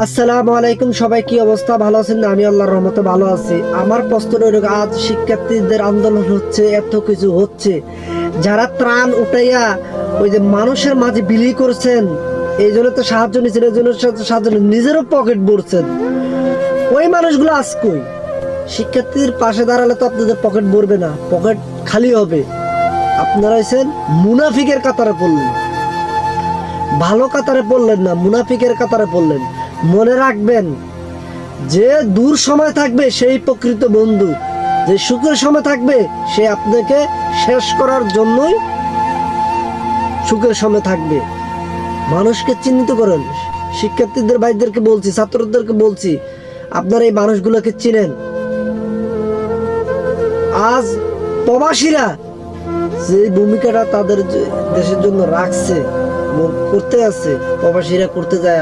আসসালামু আলাইকুম, সবাই কি অবস্থা? ভালো আছেন না? আমি আল্লাহর রহমতে ভালো আছি। আমার প্রশ্ন রইল, আজ শিক্ষার্থীদের আন্দোলন হচ্ছে, এত কিছু হচ্ছে, যারা ত্রাণ উঠাইয়া ওই যে মানুষের মাঝে বিলি করছেন, এই জন্য তো সাহায্য নিচ্ছেন, এই জন্য সাহায্য নিজেরও পকেট ভরছেন, ওই মানুষগুলো আজ কই? শিক্ষার্থীদের পাশে দাঁড়ালে তো আপনাদের পকেট ভরবে না, পকেট খালি হবে। আপনারা হচ্ছেন মুনাফিকের কাতারে পড়লেন, ভালো কাতারে পড়লেন না, মুনাফিকের কাতারে পড়লেন। মনে রাখবেন, যে দূর সময় থাকবে সেই প্রকৃত বন্ধু, যে সুখের সময় থাকবে সে আপনাকে শেষ করার জন্যই সুখের সময় থাকবে। মানুষকে চিহ্নিত করেন। শিক্ষার্থীদের ভাইদেরকে বলছি, ছাত্রদেরকে বলছি, আপনারা এই মানুষগুলোকে চিনেন। আজ প্রবাসীরা যে ভূমিকাটা তাদের দেশের জন্য রাখছে, করতে আছে, প্রবাসীরা করতে যায়